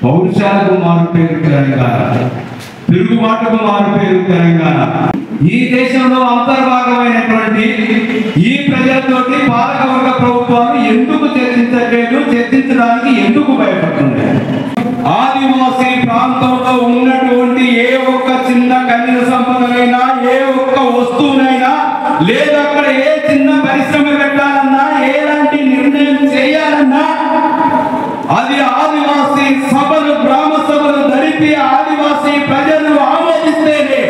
పౌరుషాలకు మారుపేరు తెలంగాణ, తిరుగుబాటుకు మారుపేరు తెలంగాణ. ఈ దేశంలో అంతర్భాగమైనటువంటి ఈ ప్రజలతోటి పాలకవర్గ ప్రభుత్వాలు ఎందుకు చర్చించట్లేదు, చర్చించడానికి ఎందుకు భయపడుతున్నాయి? ఆదివాసీ ప్రాంతంలో ఉన్నటువంటి ఏ ఒక్క చిన్న ఖనిజ సంపదనైనా, ఏ ఒక్క వస్తువునైనా, లేదా అక్కడ ఏ చిన్న పరిశ్రమ పెట్టాలన్నా, ఎలాంటి నిర్ణయం చేయాలన్నా అది ఆదివాసీ సభలు, గ్రామ సభలు జరిపి ఆదివాసీ ప్రజలు ఆమోదిస్తేనే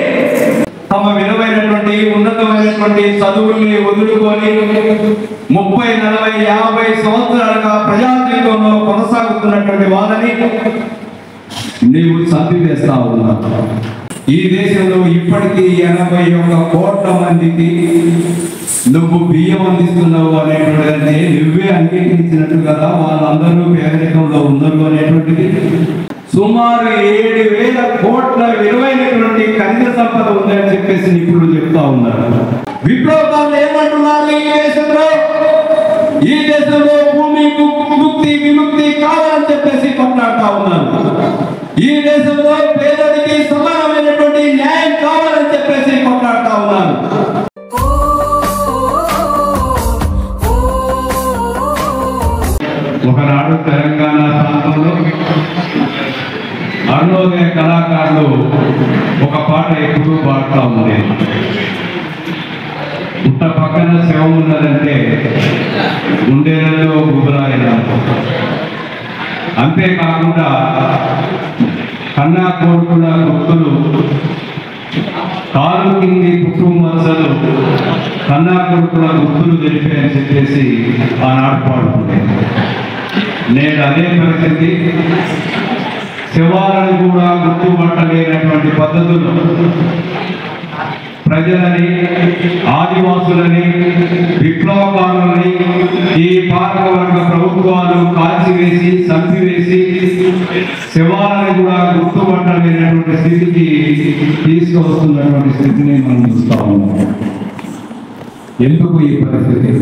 తమ విలువైనటువంటి ఉన్నతమైనటువంటి చదువుల్ని వదులుకొని 30, 40, 50 సంవత్సరాలుగా ప్రజా జీవితంలో కొనసాగుతున్నటువంటి వాళ్ళని నీవు చంపివేస్తా ఉన్నావు. ఈ దేశంలో ఇప్పటికీ 81 కోట్ల మందికి నువ్వు బియ్యం అందిస్తున్నావు అనేటువంటిది నువ్వే అంగీకరించినట్టు కదా. వాళ్ళందరూ పేదరికంలో ఉన్నారు అనేటువంటిది. సుమారు 7,000 కోట్ల విలువైనటువంటి ఖనిజ సంపద ఉందని చెప్పేసి నిపుణులు చెప్తా ఉన్నారు. విప్లవకారులు ఏమంటున్నారు? ఈ దేశంలో భూమి ముక్తి విముక్తి కావాలని చెప్పేసి కొట్లాడుతా ఉన్నారు. ఈ దేశంలో పేదడికి సమానమైనటువంటి న్యాయం కావాలని చెప్పేసి కొట్లాడుతా ఉన్నారు. ఒకనాడు తెలంగాణ ప్రాంతంలో అరుణోదయ కళాకారులు ఒక పాట ఎప్పుడూ పాడుతూ ఉంది. పుట్ట పక్కన శవం ఉన్నదంటే గుండెలలో గుబురాయన. అంతేకాకుండా కన్నా కోరుకున్న గుర్తులు, కాలు కింది పుట్టు మచ్చలు, కన్నా కొడుకుల గుర్తులు తెలిపాయని చెప్పేసి ఆనాడు పాడుతుంది. నేను అదే పరిస్థితి, శవాలను కూడా గుర్తుపట్టలేనటువంటి పద్ధతులు ప్రజలని, ఆదివాసులని, విప్లవకారులని ఈ పాలకవర్గ ప్రభుత్వాలు కాల్చివేసి, చంపివేసి శవాలను కూడా గుర్తుపట్టలేనటువంటి స్థితికి తీసుకువస్తున్నటువంటి స్థితిని మనం చూస్తా ఉన్నాం. ఎందుకు ఈ పరిస్థితి?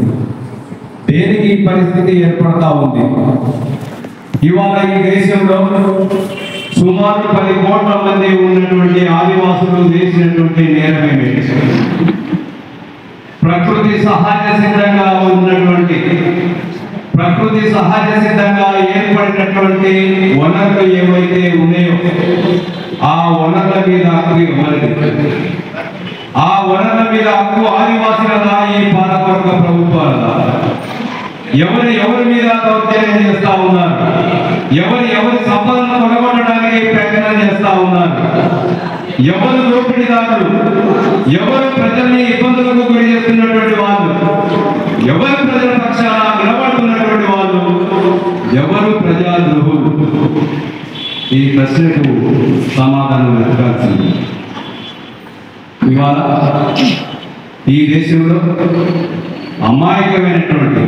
దేనికి ఈ పరిస్థితి ఏర్పడతా ఉంది? ఇవాళ ఈ దేశంలో సుమారు 10 కోట్ల మంది ఉన్నటువంటి ఆదివాసులు చేసినటువంటి నేరమేమి? ప్రకృతి సహజ సిద్ధంగా ఉన్నటువంటి, ప్రకృతి సహజ సిద్ధంగా ఏర్పడినటువంటి వనరులు ఏవైతే ఉన్నాయో ఆ వనరుల మీద హక్కు ఎవరిది? ఆ వనరుల మీద హక్కు ఆదివాసులదా, ఈ పాలకవర్గ ప్రభుత్వాలదా? ఎవరి మీద దౌర్జన్యం చేస్తా ఉన్నారు? ఎవరి సంపదను కొనగొట్టడానికి ప్రయత్నం చేస్తా ఉన్నారు? ఎవరు దోపిడీదారులు? ఎవరు ప్రజల్ని ఇబ్బందులకు గురి చేస్తున్నటువంటి వాళ్ళు? ఎవరు ప్రజల పక్షాన నిలబడుతున్నటువంటి వాళ్ళు? ఎవరు ప్రజాద్రోహులు? ఈ ప్రశ్నకు సమాధానం వెతకాల్సింది. ఇవాళ ఈ దేశంలో అమాయకమైనటువంటి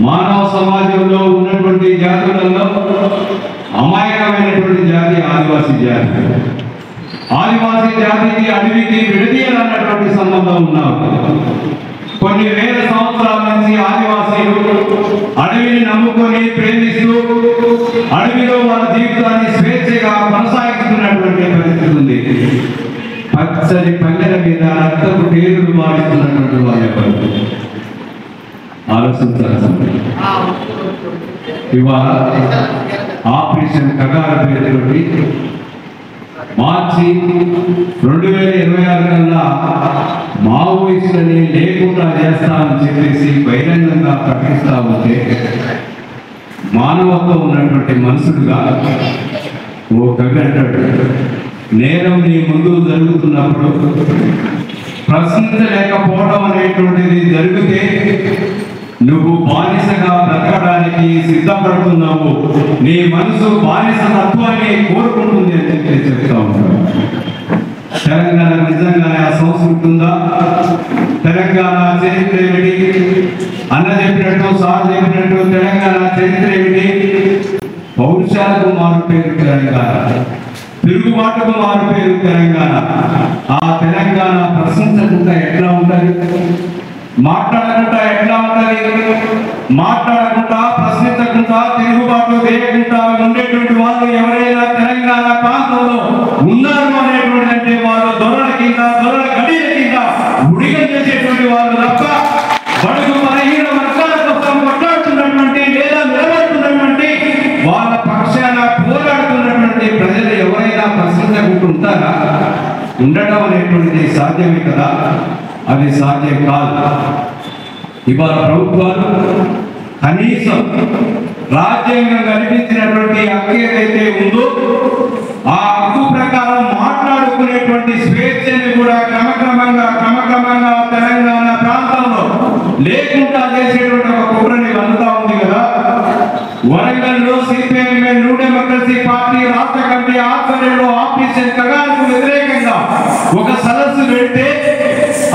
మానవ సమాజంలో ఉన్నటువంటి జాతులలో అమాయకమైనటువంటి జాతి ఆదివాసీ జాతి. ఆదివాసీ జాతికి అడవికి విడదీయాలన్నటువంటి సంబంధం ఉన్నారు. కొన్ని వేల సంవత్సరాల నుంచి ఆదివాసీలు అడవిని నమ్ముకొని ప్రేమిస్తూ అడవిలో వాళ్ళ జీవితాన్ని స్వేచ్ఛగా కొనసాగిస్తున్నటువంటి పరిస్థితి ఉంది. పచ్చని పల్లెల మీద రక్తపు టేరులు మారుతున్నటువంటి వాళ్ళు ఆలోచించాల్సింది. ఇవాళ ఆపరేషన్ కగార పేరుతోటి మార్చి 2026 కల్లా మావోయిస్టులని లేకుండా చేస్తామని చెప్పేసి బహిరంగంగా ప్రకటిస్తా ఉంటే మానవత్వం ఉన్నటువంటి మనుషులుగా ఓ కవి అంటాడు, నేరం నీ ముందు జరుగుతున్నప్పుడు ప్రశ్నించలేకపోవడం అనేటువంటిది జరిగితే నువ్వు బానిసగా బ్రతకడానికి సిద్ధపడుతున్నావు, నీ మనసు బానిస తత్వాన్ని కోరుకుంటుంది అని చెప్పి చెప్తా ఉంటాడు. తెలంగాణ నిజంగానే ఆ సంస్కృతి ఉందా? తెలంగాణ చరిత్ర ఏమిటి? అన్న చెప్పినట్టు, సార్ చెప్పినట్టు తెలంగాణ చరిత్ర ఏమిటి? పౌరుషాలకు మారుపేరు తెలంగాణ, తిరుగుబాటుకు మారుపేరు తెలంగాణ. ఆ తెలంగాణ ప్రశ్నించకుండా ఎట్లా ఉండాలి? మాట్లాడకుండా ఎట్లా ఉండాలి? మాట్లాడకుండా, ప్రశ్నించకుండా, తిరుగుబాటు చేయకుండా ఉండేటువంటి వాళ్ళు ఉండటం అనేటువంటిది సాధ్యమే కదా? అది సాధ్యం కాదు. ఇవాళ ప్రభుత్వాలు కనీసం రాజ్యాంగం కల్పించినటువంటి హక్కు ఏదైతే ఉందో ఆ హక్కు ప్రకారం మాట్లాడుకునేటువంటి స్వేచ్ఛని కూడా క్రమక్రమంగా తెలంగాణ ప్రాంతంలో లేకుండా చేసేటువంటి ఒక కుట్రని అందుతా ఉంది కదా. వరంగల్లో సిపిఎం న్యూ డెమోక్రసీ పార్టీ రాష్ట్ర కమిటీ ఆధ్వర్యంలో ఆపరేషన్ కగారుకు వ్యతిరేకంగా ఒక సదస్సు పెడితే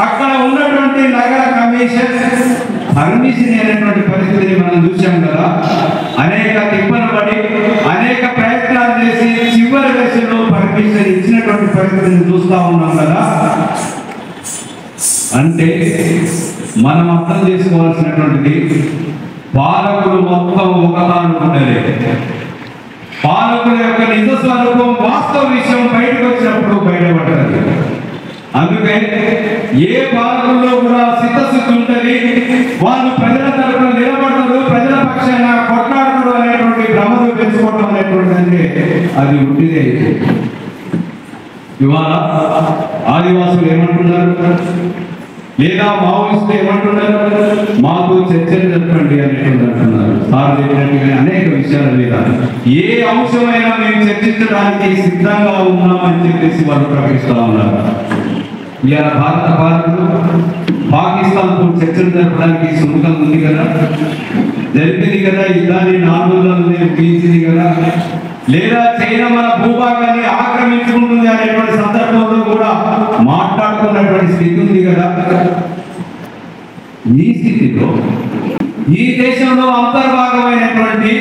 అక్కడ ఉన్నటువంటి నగర కమిషన్ పర్మిషన్ అయినటువంటి పరిస్థితిని మనం చూసాం కదా. అనేక తిప్పలు పడి అనేక ప్రయత్నాలు చేసి చివరి దశలో పర్మిషన్ ఇచ్చినటువంటి పరిస్థితిని చూస్తా ఉన్నాం కదా. అంటే మనం అర్థం చేసుకోవాల్సినటువంటిది, పాలకుడు మొత్తం ఒకతాను ఉండలే. పాలకుల యొక్క నిజ స్వరూపం వాస్తవ విషయం బయటకు వచ్చినప్పుడు బయటపడ్డది. అందుకే ఏ పాలకుల్లో కూడా సిద్ధశుద్ధి ఉంటుంది, వాళ్ళు ప్రజల తరపున నిలబడతారు, ప్రజల పక్షాన కొట్లాడతారు అనేటువంటి భ్రమలు పెంచుకోవడం అనేటువంటి అంటే అది ఉంటిదే. ఇవాళ ఆదివాసులు ఏమంటున్నారు, లేదా మావోయిస్టులు ఏమంటున్నారు, మాకు చర్చలు జరపండి అనేటువంటి అంటున్నారు. సార్ చెప్పినట్టుగా అనేక విషయాల మీద ఏ అంశమైనా మేము చర్చించడానికి సిద్ధంగా ఉన్నామని చెప్పేసి వాళ్ళు ప్రకటిస్తూ ఉన్నారు. ఇలా భారత పాలకులు పాకిస్తాన్తో చర్చలు జరపడానికి సుముఖం ఉంది కదా, జరిపింది కదా, యుద్ధాన్ని 400 ముగించింది కదా, లేదా చైనా మన భూభాగాన్ని ఆక్రమించుకుంటుంది అనేటువంటి సందర్భంలో కూడా మాట్లాడుకున్నటువంటి స్థితి ఉంది కదా. ఈ స్థితిలో ఈ దేశంలో అంతర్భాగమైనటువంటి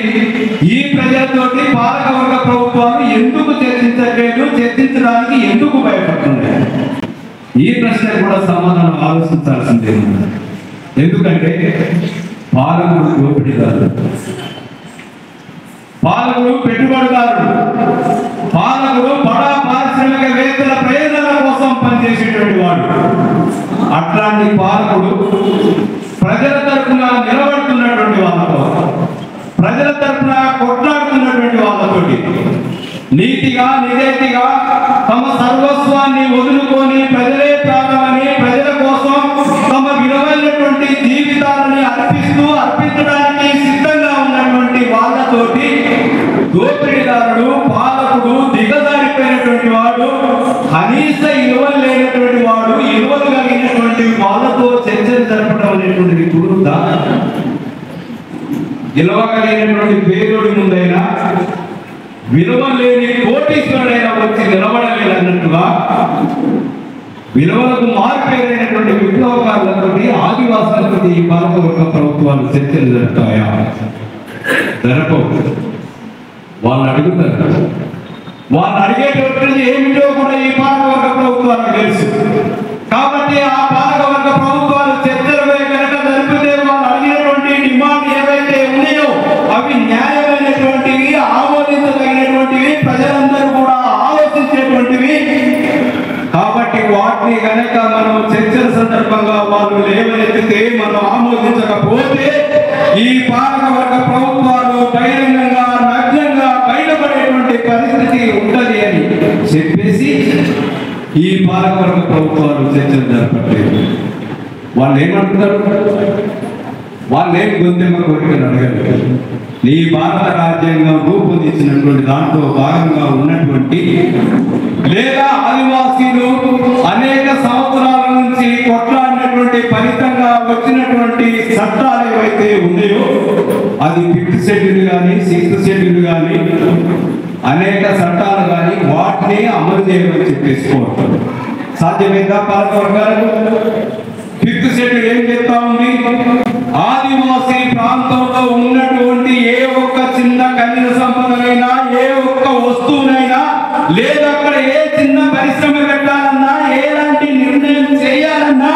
ఈ ప్రజలతోటి పాలకవర్గ ప్రభుత్వాలు ఎందుకు చర్చించట్లేదు, చర్చించడానికి ఎందుకు భయపడుతున్నాయి? ఈ ప్రశ్న కూడా సమాధానం ఆలోచించాల్సిందే. ఎందుకంటే పాలకుడు దోపిడీదారు, పాలకుడు పెట్టుబడిదారుడు, పాలకుడు బడా పారిశ్రామికవేత్తల ప్రయోజనాల కోసం పనిచేసేటువంటి వాడు. అట్లాంటి పాలకుడు ప్రజల తరఫున నిలబడుతున్నటువంటి వాళ్ళతో, ప్రజల తరఫున కొట్లాడుతున్నటువంటి వాళ్ళతోటి నీతిగా నిజాయితీగా తమ సర్వస్వాన్ని వదులుకొని ప్రజలే ప్రాణమని ప్రజల కోసం తమ విలువైనటువంటి జీవితాలని అర్పించడానికి సిద్ధంగా ఉన్నటువంటి వాళ్ళతోటి దోపిడీదారుడు పాలకుడు దిగజారిపోయినటువంటి వాడు, కనీస ఇలువలు లేనటువంటి వాడు, ఇలువలు కలిగినటువంటి వాళ్ళతో చర్చలు జరపడం అనేటువంటిది కుదురుతా? ఇలువ కలిగినటువంటి పేదోడి ముందైనా విలువ లేని కోటీశ్వరుడైనా వచ్చి నిలబడలేదన్నట్టుగా విలువలకు మార్పేరైనటువంటి విప్లవకారులతో ఆదివాసులతో ఈ పాలకవర్గ ప్రభుత్వాలు చర్చలు జరుపుతాయా? జరపవు. వాళ్ళు అడుగుతారు. వాళ్ళు అడిగేటప్పుడు ఏమిటో కూడా ఈ పాలకవర్గ ప్రభుత్వాలకు తెలుసు. కాబట్టి ఆ పాలకవర్గ ప్రభుత్వాలు చర్చలు కనుక జరిపితే వాళ్ళు అడిగినటువంటి డిమాండ్ ఏవైతే ఉన్నాయో అవి న్యాయమైనటువంటివి, ఆమోదించదగినటువంటివి, ప్రజలందరూ కూడా ఆలోచించేటువంటివి. కాబట్టి వాటిని కనుక మనం చర్చల సందర్భంగా వాళ్ళు లేవనెత్తితే, మనం ఆమోదించకపోతే ఈ పాలకవర్గ ప్రభుత్వాలు బహిరంగంగా నగ్నంగా బయటపడేటువంటి పరిస్థితి ఉంటది అని చెప్పేసి ఈ పాలకవర్గ ప్రభుత్వాలు చర్చలు జరపట్లేదు. వాళ్ళు ఏమంటున్నారు? వాళ్ళేం గొంతెమ్మ కోరికలు అడగలేదు. నీ భారత రాజ్యాంగం రూపొందించినటువంటి దాంట్లో భాగంగా ఉన్నటువంటి లేదా ఆదివాసీలు అనేక సంవత్సరాల నుంచి కొట్లాడినటువంటి ఫలితంగా వచ్చినటువంటి చట్టాలు ఏవైతే ఉన్నాయో అది 5th షెడ్యూల్ కానీ 6th షెడ్యూల్ కానీ అనేక చట్టాలు కానీ వాటిని అమలు చేయమని చెప్పేసుకోవాలి. సాధ్యమైందా పాలకవర్గాలకు? 5th షెడ్యూల్ ఏం చెప్తా ఉంది? ఆదివాసీ ప్రాంతంలో ఉన్నటువంటి ఏ ఒక్క చిన్న ఖనిజ సంపదనైనా, ఏ ఒక్క వస్తువునైనా, లేదా అక్కడ ఏ చిన్న పరిశ్రమ పెట్టాలన్నా, ఎలాంటి నిర్ణయం చేయాలన్నా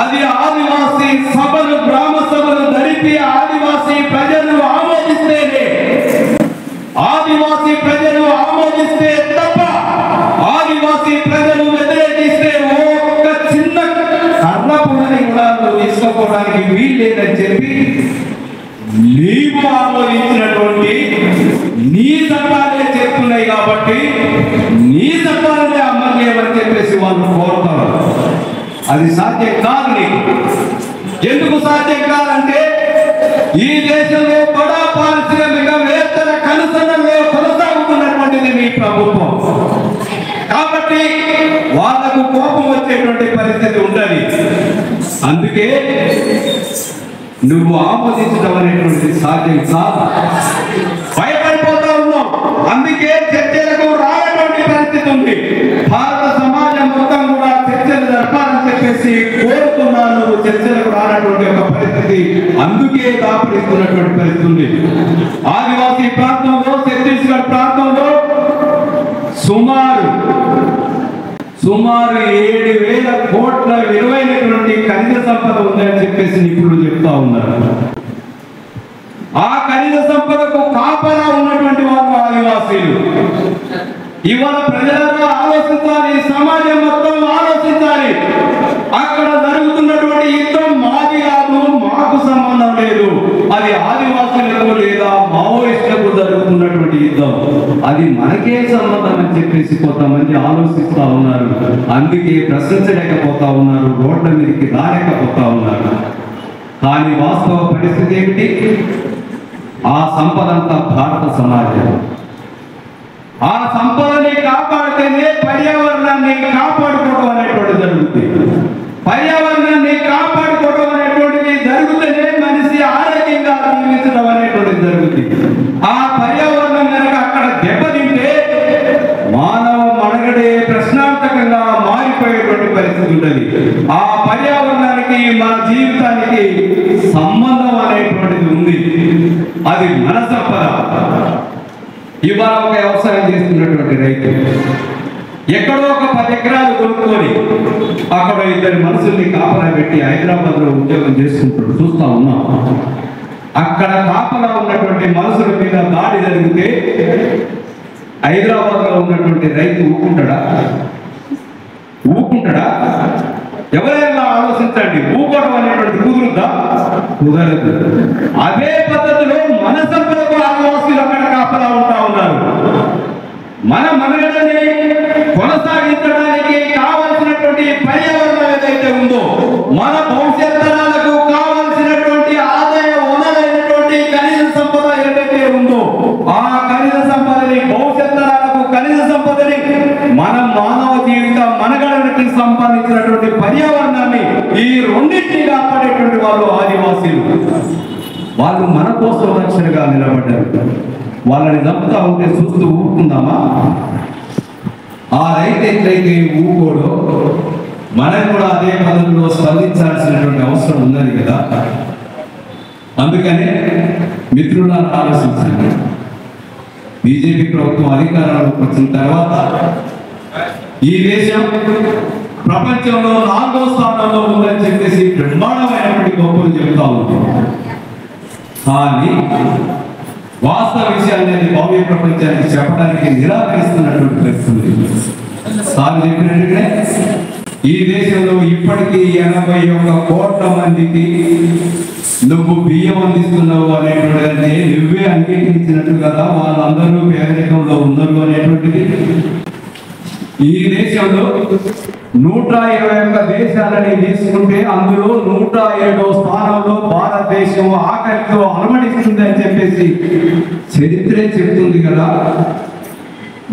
అది ఆదివాసీ సభలు, గ్రామ సభలు జరిపి ఆదివాసీ ప్రజలు ఆమోదిస్తేనే, ఆదివాసీ ప్రజలు ఆమోదిస్తే తప్ప ఆదివాసీ ప్రజలు వ్యతిరేకిస్తే ఒక్క చిన్న కర్ణపుడని కూడా తీసుకోవడానికి వీల్లేదని చెప్పి నీవు ఆమోదించినటువంటి నీ చట్టాలే చెప్తున్నాయి కాబట్టి నీ చట్టాలనే అమలు అది సాధ్యం కాదు నీకు. ఎందుకు సాధ్యం కాదంటే ఈ దేశంలో బడా పారిశ్రామికవేత్తల కనుసన్నలో కొనసాగుతున్నటువంటిది మీ ప్రభుత్వం. కాబట్టి వాళ్ళకు కోపం వచ్చేటువంటి పరిస్థితి ఉండాలి. అందుకే నువ్వు ఆమోదించడం అనేటువంటిది సాధ్యం కాదు. భయపడిపోతా ఉన్నావు. అందుకే చర్చలకు రానటువంటి పరిస్థితి ఉంది. భారత సమాజం మొత్తం కూడా చర్చలు జరపాలని చెప్పేసి కోరుతున్నాను. చర్చలకు రానటువంటి ఒక పరిస్థితి అందుకే దాపరిస్తున్నటువంటి పరిస్థితి ఉంది. ఆదివాసీ ప్రాంతంలో, ఛత్తీస్గఢ్ ప్రాంతంలో సుమారు 7,000 కోట్ల విలువైనటువంటి ఖనిజ సంపద ఉందని చెప్పేసి నిపుణులు చెప్తా ఉన్నారు. ఆ ఖనిజ సంపదకు కాపలా ఉన్నటువంటి వాళ్ళు ఆదివాసీలు. ఇవాళ ప్రజలంతా ఆలోచించాలి, సమాజం మొత్తం ఆలోచించాలి. అక్కడ జరుగుతున్నటువంటి యుద్ధం మాది కాదు, మాకు సంబంధం లేదు. అది ఆదివాసులకు లేదా మావోయిస్టులకు జరుగుతున్నటువంటి యుద్ధం. అది మనకే సంబంధం అని చెప్పేసి కొంతమంది ఆలోచిస్తా ఉన్నారు. అందుకే ప్రశ్నించలేకపోతా ఉన్నారు, రోడ్ల మీదకి రాలేకపోతా ఉన్నారు. కానీ వాస్తవ పరిస్థితి ఏమిటి? ఆ సంపద అంతా భారత సమాజం. ఆ సంపదని కాపాడితేనే పర్యావరణాన్ని కాపాడుకోవడం అనేటువంటిది జరుగుతుంది. పర్యావరణాన్ని కాపాడుకోవడం అనేటువంటిది జరిగితేనే మనిషి ఆరోగ్యంగా జీవించడం అనేటువంటిది జరుగుతుంది. ఆ పర్యావరణం కనుక అక్కడ దెబ్బతింటే మానవ మనుగడే ప్రశ్నార్థకంగా మారిపోయేటువంటి పరిస్థితి ఉంటుంది. ఆ పర్యావరణానికి మన జీవితానికి సంబంధం అనేటువంటిది ఉంది. అది మన సంపద. ఇవాళ ఒక వ్యవసాయం చేస్తున్నటువంటి రైతు ఎక్కడో ఒక 10 ఎకరాలు కొనుక్కొని అక్కడ 2 మనుషుల్ని కాపలా పెట్టి హైదరాబాద్ లో ఉద్యోగం చేసుకుంటాడు, చూస్తా ఉన్నాం. అక్కడ కాపలా ఉన్నటువంటి మనుషుల మీద దాడి జరిగితే హైదరాబాద్ లో ఉన్నటువంటి రైతు ఊకుంటాడా? ఎవరైనా ఆలోచించండి. ఊకోవడం అనేటువంటి కుదురుద్దా? కుదరదు. అదే పద్ధతిలో మన సంపదకు ఆదివాసులు అక్కడ కాపలా ఉంటా ఉన్నారు. మన మనుగడని కొనసాగించడానికి కావలసినటువంటి పర్యావరణం ఏదైతే ఉందో, మన భవిష్యత్ తరాలకు కావలసినటువంటి ఆదాయ వనరైనటువంటి ఖనిజ సంపద ఏదైతే ఉందో, ఆ ఖనిజ సంపదని, భవిష్యత్ తరాలకు ఖనిజ సంపదని, మన మానవ జీవిత మనుగడకి సంబంధించినటువంటి పర్యావరణాన్ని ఈ రెండింటినీ కాపాడేటువంటి వాళ్ళు ఆదివాసీలు. వాళ్ళు మన కోసం రక్షణగా నిలబడ్డారు. వాళ్ళని చంపుతా ఉంటే చూస్తూ ఊరుకుందామా? ఆ రైతు ఎట్లయితే ఊరుకోడో మనం కూడా అదే పద్ధతిలో స్పందించాల్సినటువంటి అవసరం ఉన్నది కదా. అందుకనే మిత్రులను ఆలోచించండి. బీజేపీ ప్రభుత్వం అధికారంలోకి వచ్చిన తర్వాత ఈ దేశం ప్రపంచంలో 4వ స్థానంలో ఉందని చెప్పేసి బ్రహ్మాండమైనటువంటి గొప్పలు చెప్తా ఉంటాం. కానీ వాస్తవ విషయాన్ని భవ్య ప్రపంచానికి చెప్పడానికి నిరాకరిస్తున్నటువంటి పరిస్థితి. సార్ చెప్పినట్టుగా ఈ దేశంలో ఇప్పటికీ 81 కోట్ల మందికి నువ్వు బియ్యం అందిస్తున్నావు అనేటువంటిదంటే నువ్వే అంగీకరించినట్టు కదా. వాళ్ళందరూ పేదరికంలో ఉన్నారు అనేటువంటిది. ఈ దేశంలో 121 దేశాలని తీసుకుంటే అందులో 107వ స్థానంలో భారతదేశం ఆఖరితో అలమటిస్తుంది అని చెప్పేసి చరిత్రే చెప్తుంది కదా.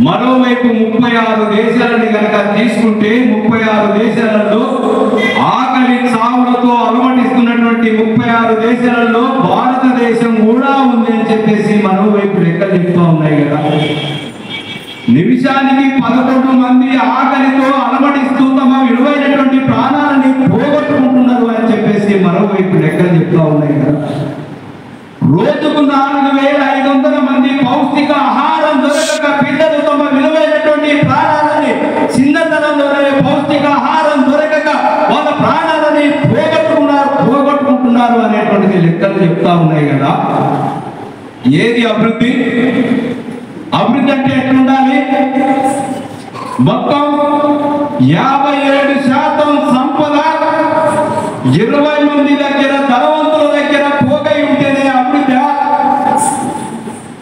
మరోవైపు 36 దేశాలని కనుక తీసుకుంటే 36 దేశాలలో ఆకలి చావులతో అలమటిస్తున్నటువంటి 36 దేశాలలో భారతదేశం కూడా ఉంది అని చెప్పేసి మరోవైపు లెక్కలు చెప్తా ఉన్నాయి కదా. నిమిషానికి 11 మంది ఆకలితో అలమటిస్తూ తమ విలువైనటువంటి ప్రాణాలని పోగొట్టుకుంటున్నారు అని చెప్పేసి మరోవైపు లెక్కలు చెప్తా ఉన్నాయి కదా. రోజుకు 4,500 మంది పౌష్టిక ఆహారం దొరకక పిల్లలు తమ విలువైనటువంటి ప్రాణాలని చిన్నతనంలోనే పౌష్టిక ఆహారం దొరకక వాళ్ళ ప్రాణాలని పోగొట్టుకుంటున్నారు అనేటువంటిది లెక్కలు చెప్తా ఉన్నాయి కదా. ఏది అభివృద్ధి? అభివృద్ధి అంటే ఎట్లుండాలి? మొత్తం 57% సంపద 20 మంది దగ్గర, ధనవంతుల దగ్గర పోగై ఉంటేనే అభివృద్ధి.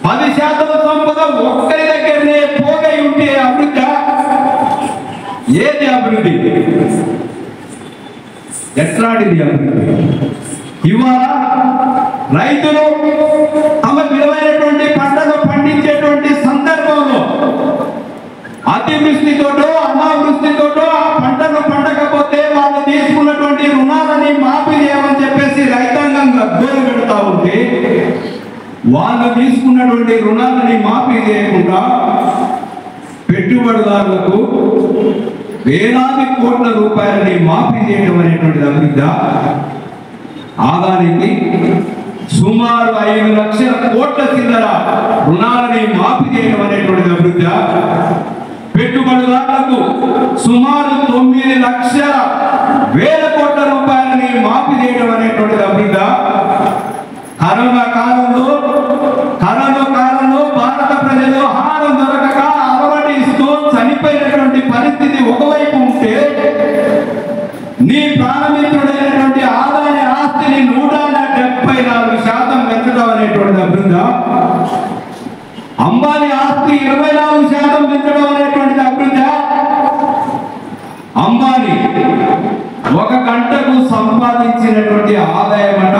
10% సంపద ఒక్కరి దగ్గరనే పోగై ఉంటే అభివృద్ధి. ఏది అభివృద్ధి? ఎట్లాంటిది అభివృద్ధి? ఇవాళ రైతులు తమ విలువైనటువంటి పంటలు పండించేటువంటి సందర్భంలో అతివృష్టితోటో అనావృష్టితోటో ఆ పంటను పండకపోతే వాళ్ళు తీసుకున్నటువంటి రుణాలని మాఫీ చేయమని చెప్పేసి రైతాంగం గగ్గోలు పెడతా ఉంటే, వాళ్ళు తీసుకున్నటువంటి రుణాలని మాఫీ చేయకుండా పెట్టుబడిదారులకు వేలాది కోట్ల రూపాయలని మాఫీ చేయడం అనేటువంటిది అభివృద్ధి. ఆదానికి సుమారు 5 లక్షల కోట్ల చిల్లర రుణాలని మాఫీ చేయడం అనేటువంటిది అభివృద్ధి. పెట్టుబడిదారులకు సుమారు 9 లక్షల వేల కోట్ల రూపాయలని మాఫీ చేయడం అనేటువంటిది అభివృద్ధి. కరోనా కాలంలో భారత ప్రజలు ఆహారం దొరకక అలవాటిస్తూ చనిపోయినటువంటి పరిస్థితి ఒకవైపు ఉంటే, నీ ప్రాణమిత్రుడైనటువంటి ఆదాయ ఆస్తిని 174% పెంచడం అనేటువంటిది అభివృద్ధి. అంబానీ ఆస్తి 24% పెంచడం అనేటువంటిది అభివృద్ధి. అంబానీ ఒక గంటకు సంపాదించినటువంటి ఆదాయం అట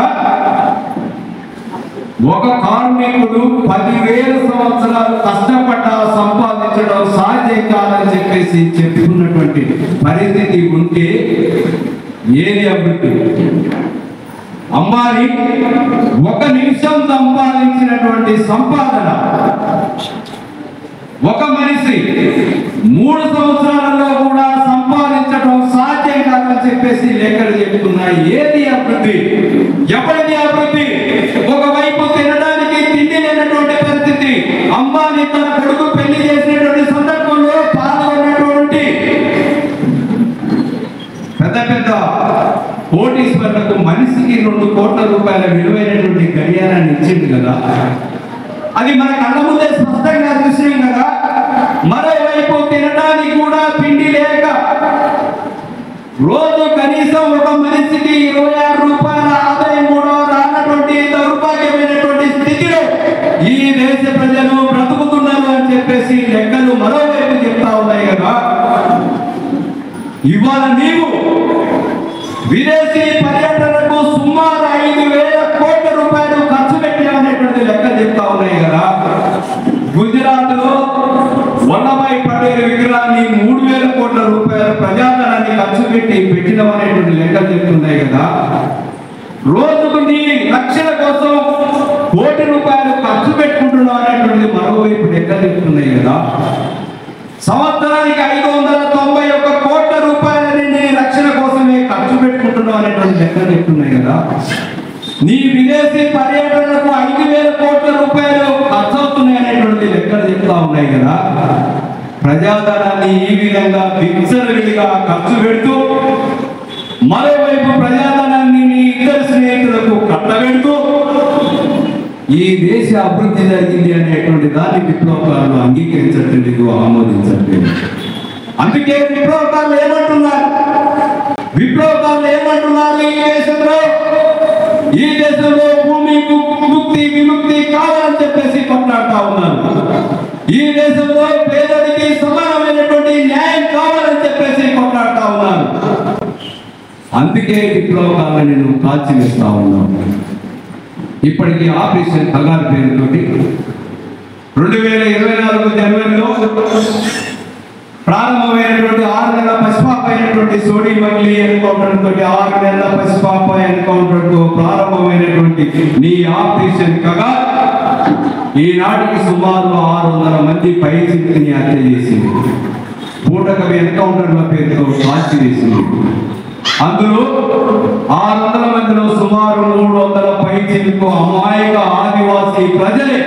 ఒక కార్మికుడు 10,000 సంవత్సరాలు కష్టపడ్డా సంపాదించడం సాధ్యం కాదని చెప్పేసి చెప్పుకున్నటువంటి పరిస్థితి ఉంటే ఏది అభివృద్ధి? అంబానీ 1 నిమిషం సంపాదించినటువంటి సంపాదన ఒక మనిషి 3 సంవత్సరాలలో కూడా సంపాదించడం సాధ్యం కాదని చెప్పేసి లెక్కలు చెప్తున్నాయి. ఏది అభివృద్ధి? ఎప్పటిది అభివృద్ధి? ఒకవైపు తినడానికి తిండి లేనటువంటి పరిస్థితి. అంబానీ తన కొడుకు పెళ్లి చేసినటువంటి సందర్భంలో పాల్గొన్నటువంటి పెద్ద కోటీశ్వరులకు మనిషికి 2 కోట్ల రూపాయల విలువైనటువంటి గడియారాన్ని ఇచ్చింది కదా, అది మన కళ్ళ ముందే స్పష్టంగా చూసాం కదా. మరోవైపు తినడానికి కూడా పిండి లేక రోజు కనీసం ఒక మనిషికి 26 రూపాయల ఆదాయం కూడా రానటువంటి దౌర్భాగ్యమైనటువంటి స్థితిలో ఈ దేశ ప్రజలు బ్రతుకుతున్నారు అని చెప్పేసి లెక్కలు మరోవైపు చెప్తా ఉన్నాయి కదా. ఇవాళ నీవు విదేశీ పర్యటనకు సుమారు 5,000 కోట్ల రూపాయలు ఖర్చు పెట్టామనేటువంటి లెక్కలు చెప్తా ఉన్నాయి కదా. గుజరాత్ లో వల్లభాయ్ పటేల్ విగ్రహాన్ని 3,000 కోట్ల రూపాయల ప్రజాధనాన్ని ఖర్చు పెట్టినాం అనేటువంటి లెక్కలు చెప్తున్నాయి కదా. రోజుకు నీ రక్షణ కోసం 1 కోటి రూపాయలు ఖర్చు పెట్టుకుంటున్నాం అనేటువంటి మరోవైపు లెక్కలు చెప్తున్నాయి కదా. సంవత్సరానికి 591 కోట్ల రూపాయలని నీ రక్షణ కోసమే ఖర్చు పెట్టుకుంటున్నాం అనేటువంటి లెక్కలు చెప్తున్నాయి కదా. నీ విదేశీ పర్యటనకు 5,000 కోట్ల రూపాయలు ఖర్చు అవుతున్నాయి అనేటువంటి లెక్కలు చెప్తా ఉన్నాయి కదా. ప్రజాధనాన్ని ఈ విధంగా విచ్చలవిడిగా ఖర్చు పెడుతూ, మరోవైపు ప్రజాధనాన్ని నీ ఇద్దరు స్నేహితులకు కట్టబెడుతూ ఈ దేశ అభివృద్ధి జరిగింది అనేటువంటి దాన్ని విప్లవకారులు అంగీకరించట్లేదు, ఆమోదించట్లేదు. అందుకే విప్లవకారులు ఏమంటున్నారు? ఈ దేశంలో భూమి ముక్తి విముక్తి కావాలని చెప్పేసి కొట్లాడుతా ఉన్నారు. ఈ దేశంలో పేదడికి సమానమైనటువంటి న్యాయం కావాలని చెప్పేసి కొట్లాడుతా ఉన్నారు. అందుకే విప్లవకారులను నేను కాల్చివేస్తా ఉన్నాను. ఇప్పటికీ ఆపరేషన్ కగారు పేరుతోటి 2024 జనవరిలో ప్రారంభమైనటువంటి 6 నెలల పసిపాపైనటువంటి సోడి మల్లి ఎన్కౌంటర్ తోటి 6 నెలల పసిపాప ఎన్కౌంటర్ తో ప్రారంభమైనటువంటి నీ ఆపరేషన్ కగార్ ఈనాటికి సుమారు 600 మంది పైచిని హత్య చేసింది. పూటకవి ఎన్కౌంటర్ల పేరుతో కాల్చి వేసింది. అందులో 600 మందిలో సుమారు 300 పైచిలకు అమాయక ఆదివాసీ ప్రజలే.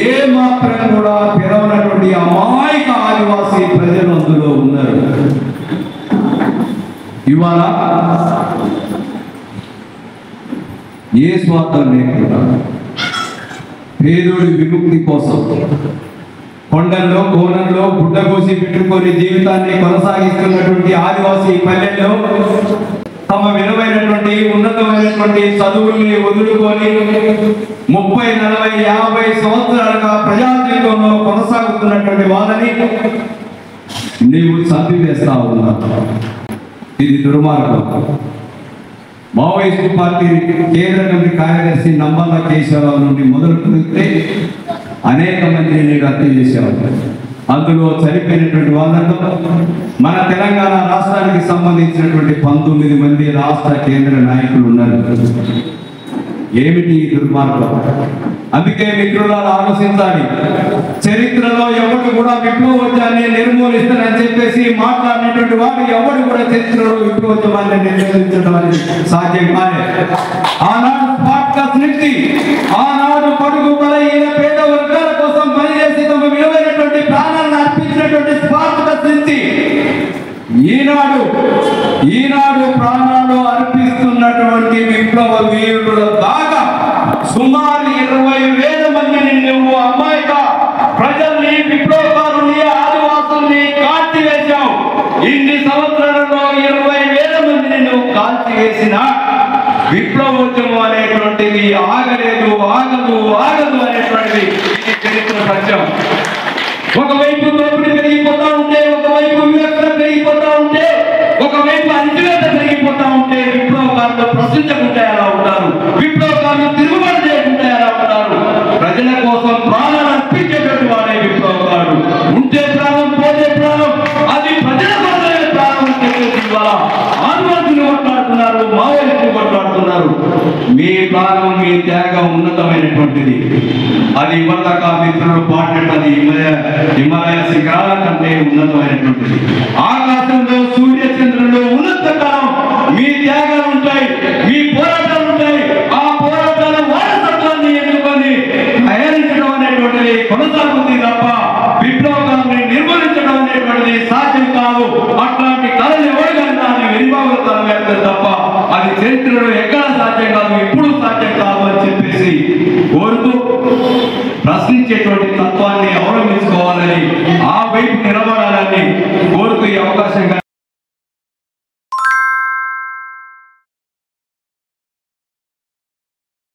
ఏ మాత్రం కూడా పిలవనటువంటి అమాయక ఆదివాసీ ప్రజలు అందులో ఉన్నారు. ఇవాళ ఏ స్వార్థం లేకుండా పేదోడి విముక్తి కోసం కొండల్లో కోనల్లో గుడ్డ కోసి పెట్టుకొని జీవితాన్ని కొనసాగిస్తున్నటువంటి ఆదివాసీ పల్లెల్లో తమ విలువైనటువంటి ఉన్నతమైనటువంటి చదువుల్ని వదులుకొని 30, 40, 50 సంవత్సరాలుగా ప్రజా జీవితంలో కొనసాగుతున్నటువంటి వాళ్ళని నీవు చంపివేస్తా ఉన్నావు. ఇది దుర్మార్గం. మావోయిస్టు పార్టీ కేంద్ర కమిటీ కార్యదర్శి నంబర్ల కేశవరావు నుండి మొదలుకుంటే అనేక మందిని రద్దు చేసేవారు. అందులో చనిపోయినటువంటి వాళ్ళలో మన తెలంగాణ రాష్ట్రానికి సంబంధించినటువంటి 19 మంది రాష్ట్ర కేంద్ర నాయకులు ఉన్నారు. ఏమిటి ఈ దుర్మార్గం? అందుకే మిత్రులారా ఆలోచించాలి. చరిత్రలో ఎవరు కూడా విప్లవోద్యమాన్ని నిర్మూలిస్తారని చెప్పేసి మాట్లాడినటువంటి వాడు ఎవరు కూడా చరిత్రలో విప్లవోద్యమాన్ని నిర్మూలించడం అనేది సాధ్యం కాలేదు. ఆనాడు స్పార్టకస్ నుంచి ఆనాడు పొడుగు బలహీన పేద వర్గాల కోసం పనిచేసి తమ విలువైనటువంటి ప్రాణాలను అర్పించినటువంటి స్పార్టకస్ నుంచి ఈనాడు ప్రాణాలు అర్పిస్తున్నటువంటి విప్లవ వీరుల దాకా సుమారు 20,000 మందిని నువ్వు అమ్మాయిగా ప్రజల్ని, విప్లవకారుల్ని, ఆదివాసుల్ని కాల్చివేశావు. ఇన్ని సంవత్సరాలలో 20,000 మందిని నువ్వు కాల్చివేసిన విప్లవోద్యమం అనేటువంటిది ఆగలేదు, ఆగదు అనేటువంటిది ఇది చరిత్ర సత్యం. ఒకవైపు దోపిడీ పెరిగిపోతా ఉంటే, ఒకవైపు వివక్ష పెరిగిపోతా ఉంటే, ఒకవైపు అణచివేత పెరిగిపోతా ఉంటే విప్లవకారులు ప్రశ్నించకుండా ఎలా ఉంటారు? విప్లవకారులు తిరుగుబాటు చేయకుండా ఎలా ఉంటారు? ప్రజల కోసం ప్రాణాలు అర్పించేటట్టు వాడే విప్లవకారుడు. ఉంటే ప్రాణం, పోతే ప్రాణం, అది ప్రజల కోసమే ప్రాణం అని చెప్పేసి ఇవాళ ఆదివాసులు కొట్లాడుతున్నారు, మావోయిస్టులు కొట్లాడుతున్నారు. మీ ప్రాణం, మీ త్యాగం ఉన్నతమైనటువంటిది. అది ఇవ్వక మిత్రులు పాడినది హిమాలయ శిఖరాల కంటే ఉన్నతమైనటువంటిది. ఆకాశంలో సూర్యచంద్రుల్లో ఉన్నత కాలం మీ త్యాగాలు ఉంటాయి, మీ పోరాటాలు ఉంటాయి. ఆ పోరాటాల వారసత్వాన్ని ఎన్నుకొని ప్రయాణించడం అనేటువంటిది కొనసాగుతుంది తప్ప విప్లవకాన్ని నిర్మూలించడం అనేటువంటిది సాధ్యం కాదు. అట్లాంటి కళలు ఎవరికైనా అది వెలిబాబుల తల వేస్తారు తప్ప అది చరిత్రలో ఎక్కడ సాధ్యం కాదు, ఎప్పుడు సాధ్యం కాదు అని చెప్పేసి కోరుతూ ప్రశ్నించేటువంటి తత్వాన్ని అవలంబించుకోవాలని, ఆ వైపు నిలబడి